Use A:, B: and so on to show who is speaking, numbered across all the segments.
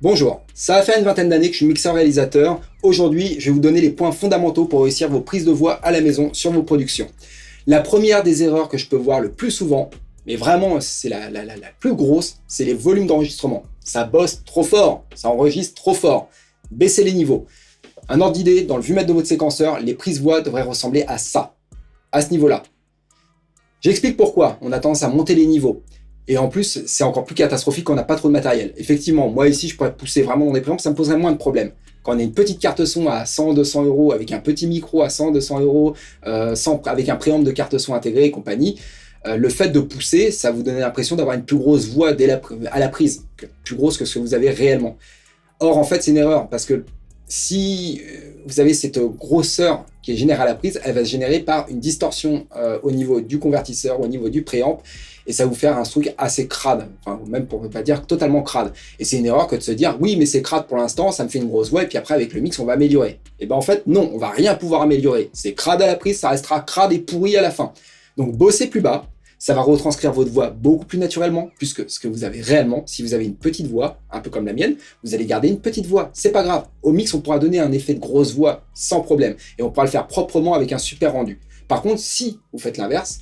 A: Bonjour, ça va faire une vingtaine d'années que je suis mixeur-réalisateur. Aujourd'hui, je vais vous donner les points fondamentaux pour réussir vos prises de voix à la maison sur vos productions. La première des erreurs que je peux voir le plus souvent, mais vraiment c'est la plus grosse, c'est les volumes d'enregistrement. Ça bosse trop fort, ça enregistre trop fort. Baissez les niveaux. Un ordre d'idée, dans le vumètre de votre séquenceur, les prises voix devraient ressembler à ça, à ce niveau-là. J'explique pourquoi on a tendance à monter les niveaux. Et en plus, c'est encore plus catastrophique quand on n'a pas trop de matériel. Effectivement, moi ici, je pourrais pousser vraiment dans des préamps, ça me poserait moins de problèmes. Quand on a une petite carte son à 100-200 euros, avec un petit micro à 100-200 euros, avec un préamp de carte son intégré et compagnie, le fait de pousser, ça vous donne l'impression d'avoir une plus grosse voix à la prise, plus grosse que ce que vous avez réellement. Or, en fait, c'est une erreur, parce que si vous avez cette grosseur qui est générée à la prise, elle va se générer par une distorsion au niveau du convertisseur, au niveau du préamp, et ça va vous faire un truc assez crade, enfin même pour ne pas dire totalement crade. Et c'est une erreur que de se dire oui mais c'est crade pour l'instant, ça me fait une grosse voix et puis après avec le mix on va améliorer. Et ben en fait non, on va rien pouvoir améliorer. C'est crade à la prise, ça restera crade et pourri à la fin. Donc bossez plus bas, ça va retranscrire votre voix beaucoup plus naturellement, puisque ce que vous avez réellement, si vous avez une petite voix, un peu comme la mienne, vous allez garder une petite voix, c'est pas grave. Au mix on pourra donner un effet de grosse voix sans problème, et on pourra le faire proprement avec un super rendu. Par contre si vous faites l'inverse,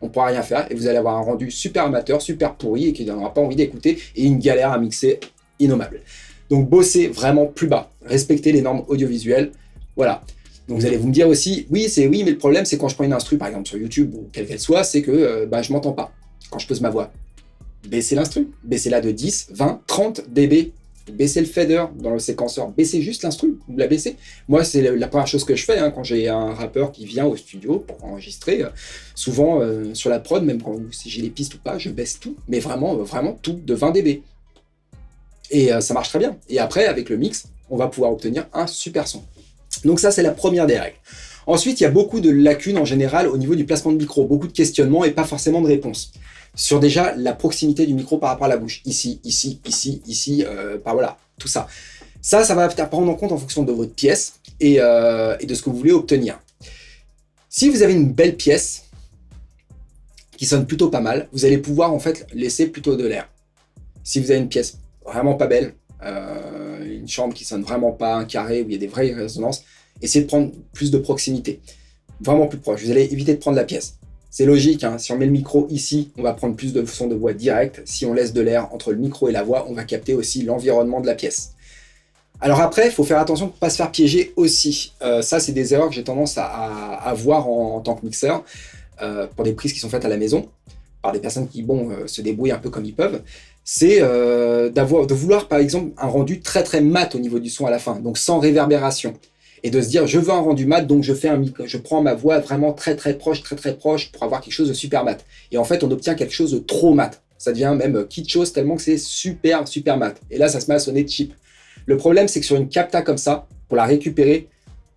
A: on pourra rien faire et vous allez avoir un rendu super amateur, super pourri et qui ne donnera pas envie d'écouter et une galère à mixer innommable. Donc bossez vraiment plus bas, respectez les normes audiovisuelles, voilà. Donc vous allez vous me dire aussi, oui, mais le problème c'est quand je prends une instru par exemple sur YouTube ou quelle qu'elle soit, c'est que je m'entends pas quand je pose ma voix. Baissez l'instru, baissez-la de 10, 20, 30 dB. Baissez le fader dans le séquenceur, baissez juste l'instru, vous la baissez. Moi, c'est la première chose que je fais quand j'ai un rappeur qui vient au studio pour enregistrer. Souvent, sur la prod, même si j'ai les pistes ou pas, je baisse tout, mais vraiment tout de 20 dB. Et ça marche très bien. Et après, avec le mix, on va pouvoir obtenir un super son. Donc ça, c'est la première des règles. Ensuite, il y a beaucoup de lacunes en général au niveau du placement de micro, beaucoup de questionnements et pas forcément de réponses. Sur déjà la proximité du micro par rapport à la bouche, ici, voilà, tout ça. Ça va à prendre en compte en fonction de votre pièce et de ce que vous voulez obtenir. Si vous avez une belle pièce qui sonne plutôt pas mal, vous allez pouvoir en fait laisser plutôt de l'air. Si vous avez une pièce vraiment pas belle, une chambre qui sonne vraiment pas, un carré où il y a des vraies résonances, essayez de prendre plus de proximité, vraiment plus proche. Vous allez éviter de prendre la pièce. C'est logique, si on met le micro ici, on va prendre plus de son de voix direct. Si on laisse de l'air entre le micro et la voix, on va capter aussi l'environnement de la pièce. Alors après, il faut faire attention pour ne pas se faire piéger aussi. Ça, c'est des erreurs que j'ai tendance à voir en tant que mixeur, pour des prises qui sont faites à la maison, par des personnes qui se débrouillent un peu comme ils peuvent. C'est de vouloir, par exemple, un rendu très très mat au niveau du son à la fin, donc sans réverbération. Et de se dire, je veux un rendu mat, donc je prends ma voix vraiment très très proche pour avoir quelque chose de super mat. Et en fait, on obtient quelque chose de trop mat. Ça devient même kitschos tellement que c'est super super mat. Et là, ça se met à sonner cheap. Le problème, c'est que sur une capta comme ça, pour la récupérer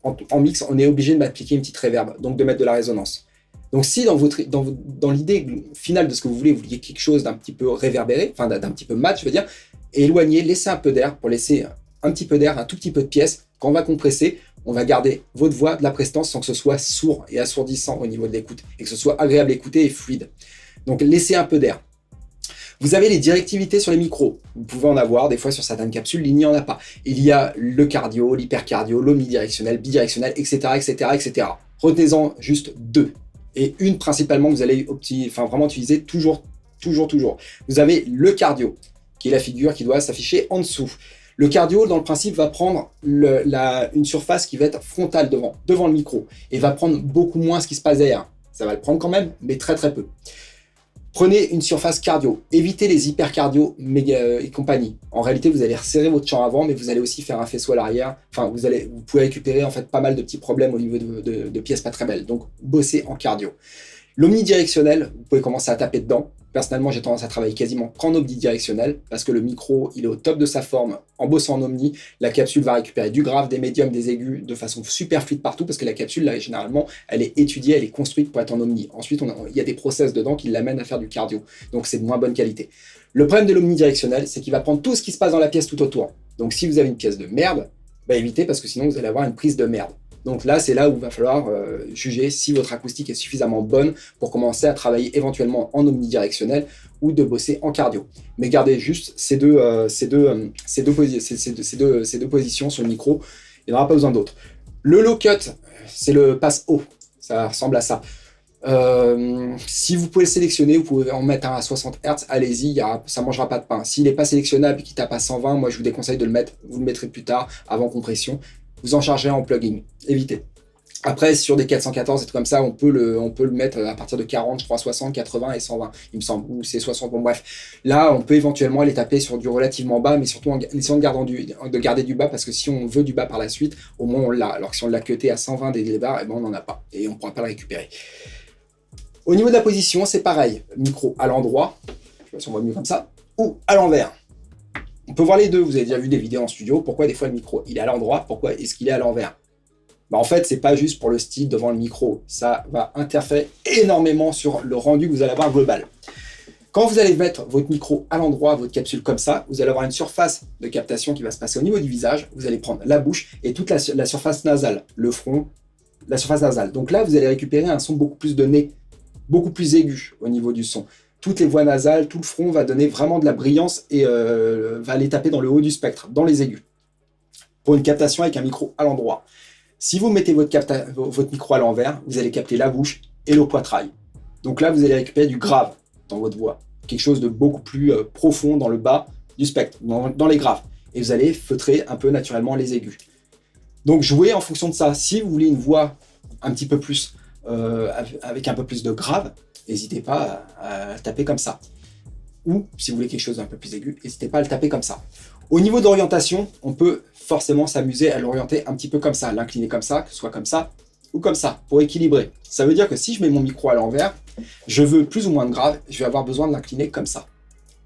A: en mix, on est obligé de m'appliquer une petite reverb, donc de mettre de la résonance. Donc si dans l'idée finale de ce que vous vouliez quelque chose d'un petit peu réverbéré, enfin d'un petit peu mat, je veux dire, éloignez, laissez un peu d'air pour laisser un petit peu d'air, un tout petit peu de pièce. Quand on va compresser, on va garder votre voix de la prestance sans que ce soit sourd et assourdissant au niveau de l'écoute et que ce soit agréable à écouter et fluide. Donc laissez un peu d'air. Vous avez les directivités sur les micros. Vous pouvez en avoir des fois sur certaines capsules, il n'y en a pas. Il y a le cardio, l'hypercardio, l'omnidirectionnel, bidirectionnel, etc., etc., etc. Retenez-en juste 2. Et une principalement que vous allez vraiment utiliser toujours. Vous avez le cardio, qui est la figure qui doit s'afficher en dessous. Le cardio, dans le principe, va prendre une surface qui va être frontale devant le micro, et va prendre beaucoup moins ce qui se passe derrière. Ça va le prendre quand même, mais très très peu. Prenez une surface cardio, évitez les hypercardio et compagnie. En réalité, vous allez resserrer votre champ avant, mais vous allez aussi faire un faisceau à l'arrière. Enfin, vous pouvez récupérer en fait pas mal de petits problèmes au niveau de pièces pas très belles. Donc, bossez en cardio. L'omnidirectionnel, vous pouvez commencer à taper dedans. Personnellement, j'ai tendance à travailler quasiment qu'en omnidirectionnel parce que le micro, il est au top de sa forme en bossant en omni. La capsule va récupérer du grave, des médiums, des aigus de façon super fluide partout parce que la capsule, là, généralement, elle est étudiée, elle est construite pour être en omni. Ensuite, il y a des process dedans qui l'amènent à faire du cardio. Donc, c'est de moins bonne qualité. Le problème de l'omnidirectionnel, c'est qu'il va prendre tout ce qui se passe dans la pièce tout autour. Donc, si vous avez une pièce de merde, évitez parce que sinon, vous allez avoir une prise de merde. Donc là, c'est là où il va falloir juger si votre acoustique est suffisamment bonne pour commencer à travailler éventuellement en omnidirectionnel ou de bosser en cardio. Mais gardez juste ces deux positions sur le micro, il n'y en aura pas besoin d'autres. Le low cut, c'est le passe haut, ça ressemble à ça. Si vous pouvez le sélectionner, vous pouvez en mettre un à 60 Hz, allez-y, ça ne mangera pas de pain. S'il n'est pas sélectionnable et qu'il tape à 120, moi je vous déconseille de le mettre, vous le mettrez plus tard, avant compression. Vous en chargez en plugin, évitez. Après, sur des 414 et trucs comme ça, on peut le mettre à partir de 40, je crois, 60, 80 et 120, il me semble, ou c'est 60, bon bref. Là, on peut éventuellement aller taper sur du relativement bas, mais surtout en essayant de garder du bas, parce que si on veut du bas par la suite, au moins on l'a. Alors que si on l'a cuté à 120 dès le départ, eh ben on n'en a pas, et on ne pourra pas le récupérer. Au niveau de la position, c'est pareil, micro à l'endroit, je sais pas si on voit mieux comme ça, ou à l'envers. On peut voir les deux, vous avez déjà vu des vidéos en studio, pourquoi des fois le micro il est à l'endroit, pourquoi est-ce qu'il est à l'envers? En fait, c'est pas juste pour le style devant le micro, ça va interférer énormément sur le rendu que vous allez avoir global. Quand vous allez mettre votre micro à l'endroit, votre capsule comme ça, vous allez avoir une surface de captation qui va se passer au niveau du visage, vous allez prendre la bouche et toute la surface nasale, le front, la surface nasale. Donc là, vous allez récupérer un son beaucoup plus de nez, beaucoup plus aigu au niveau du son. Toutes les voix nasales, tout le front va donner vraiment de la brillance et va aller taper dans le haut du spectre, dans les aigus. Pour une captation avec un micro à l'endroit. Si vous mettez votre micro à l'envers, vous allez capter la bouche et le poitrail. Donc là, vous allez récupérer du grave dans votre voix. Quelque chose de beaucoup plus profond dans le bas du spectre, dans les graves. Et vous allez feutrer un peu naturellement les aigus. Donc jouez en fonction de ça. Si vous voulez une voix un petit peu plus, avec un peu plus de grave, n'hésitez pas à taper comme ça. Ou, si vous voulez quelque chose d'un peu plus aigu, n'hésitez pas à le taper comme ça. Au niveau d'orientation, on peut forcément s'amuser à l'orienter un petit peu comme ça, l'incliner comme ça, que ce soit comme ça ou comme ça, pour équilibrer. Ça veut dire que si je mets mon micro à l'envers, je veux plus ou moins de grave, je vais avoir besoin de l'incliner comme ça.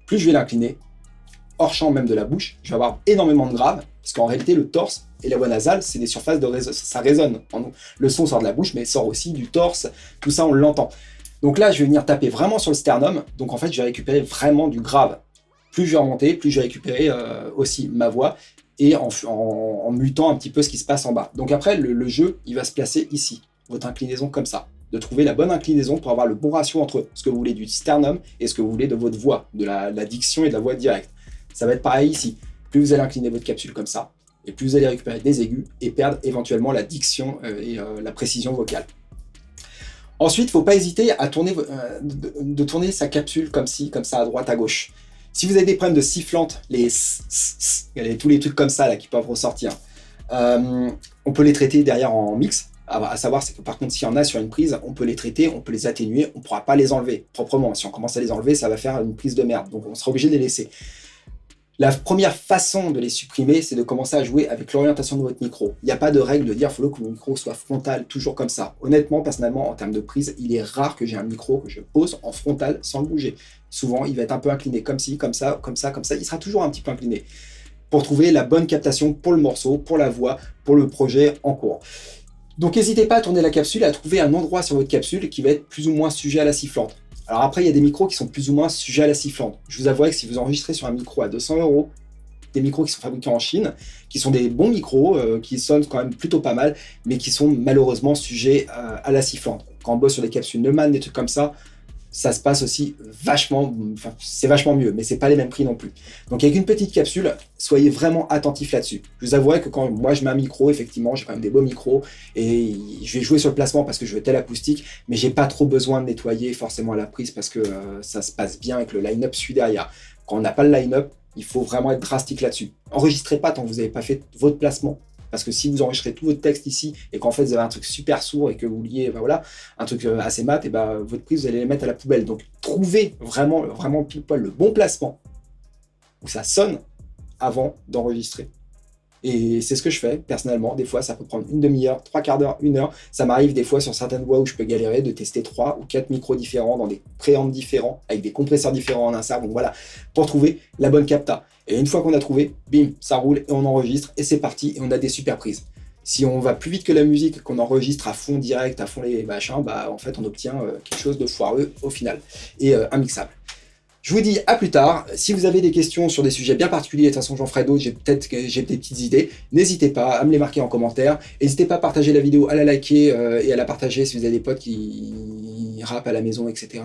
A: Plus je vais l'incliner, hors champ même de la bouche, je vais avoir énormément de grave, parce qu'en réalité, le torse et la voie nasale, c'est des surfaces de résonance, ça résonne en nous. Le son sort de la bouche, mais il sort aussi du torse, tout ça on l'entend. Donc là, je vais venir taper vraiment sur le sternum, donc en fait, je vais récupérer vraiment du grave. Plus je vais remonter, plus je vais récupérer aussi ma voix, et en mutant un petit peu ce qui se passe en bas. Donc après, le jeu, il va se placer ici, votre inclinaison comme ça. De trouver la bonne inclinaison pour avoir le bon ratio entre ce que vous voulez du sternum et ce que vous voulez de votre voix, de la diction et de la voix directe. Ça va être pareil ici. Plus vous allez incliner votre capsule comme ça, et plus vous allez récupérer des aigus et perdre éventuellement la diction et la précision vocale. Ensuite, il ne faut pas hésiter à tourner, de tourner sa capsule comme ci, comme ça, à droite, à gauche. Si vous avez des problèmes de sifflante, tous les trucs comme ça là, qui peuvent ressortir, on peut les traiter derrière en mix. À savoir, c'est que par contre, s'il y en a sur une prise, on peut les traiter, on peut les atténuer, on ne pourra pas les enlever proprement. Si on commence à les enlever, ça va faire une prise de merde. Donc on sera obligé de les laisser. La première façon de les supprimer, c'est de commencer à jouer avec l'orientation de votre micro. Il n'y a pas de règle de dire qu'il faut que le micro soit frontal, toujours comme ça. Honnêtement, personnellement, en termes de prise, il est rare que j'ai un micro que je pose en frontal sans le bouger. Souvent, il va être un peu incliné, comme ci, comme ça, comme ça, comme ça. Il sera toujours un petit peu incliné pour trouver la bonne captation pour le morceau, pour la voix, pour le projet en cours. Donc, n'hésitez pas à tourner la capsule et à trouver un endroit sur votre capsule qui va être plus ou moins sujet à la sifflante. Alors après, il y a des micros qui sont plus ou moins sujets à la sifflante. Je vous avouerai que si vous enregistrez sur un micro à 200 €, des micros qui sont fabriqués en Chine, qui sont des bons micros, qui sonnent quand même plutôt pas mal, mais qui sont malheureusement sujets à la sifflante. Quand on bosse sur des capsules Neumann, des trucs comme ça, ça se passe aussi vachement, enfin c'est vachement mieux, mais c'est pas les mêmes prix non plus. Donc avec une petite capsule, soyez vraiment attentifs là-dessus. Je vous avouerai que quand moi je mets un micro, effectivement, j'ai quand même des beaux micros, et je vais jouer sur le placement parce que je veux telle acoustique, mais j'ai pas trop besoin de nettoyer forcément la prise parce que ça se passe bien avec le line-up suit derrière. Quand on n'a pas le line-up, il faut vraiment être drastique là-dessus. Enregistrez pas tant que vous n'avez pas fait votre placement. Parce que si vous enregistrez tout votre texte ici et qu'en fait vous avez un truc super sourd et que vous liez voilà, un truc assez mat, et votre prise vous allez les mettre à la poubelle. Donc trouvez vraiment pile poil le bon placement où ça sonne avant d'enregistrer. Et c'est ce que je fais personnellement. Des fois ça peut prendre une demi-heure, 3/4 d'heure, 1 heure. Ça m'arrive des fois sur certaines voix où je peux galérer de tester 3 ou 4 micros différents dans des préampes différents avec des compresseurs différents en insert. Donc voilà, pour trouver la bonne capta. Et une fois qu'on a trouvé, bim, ça roule et on enregistre et c'est parti et on a des super prises. Si on va plus vite que la musique, qu'on enregistre à fond direct, à fond les machins, en fait on obtient quelque chose de foireux au final et immixable. Je vous dis à plus tard. Si vous avez des questions sur des sujets bien particuliers, de toute façon j'en ferai d'autres, j'ai des petites idées, n'hésitez pas à me les marquer en commentaire. N'hésitez pas à partager la vidéo, à la liker et à la partager si vous avez des potes qui rappent à la maison, etc.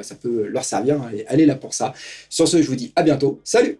A: Ça peut leur servir, hein, allez là pour ça. Sur ce, je vous dis à bientôt. Salut!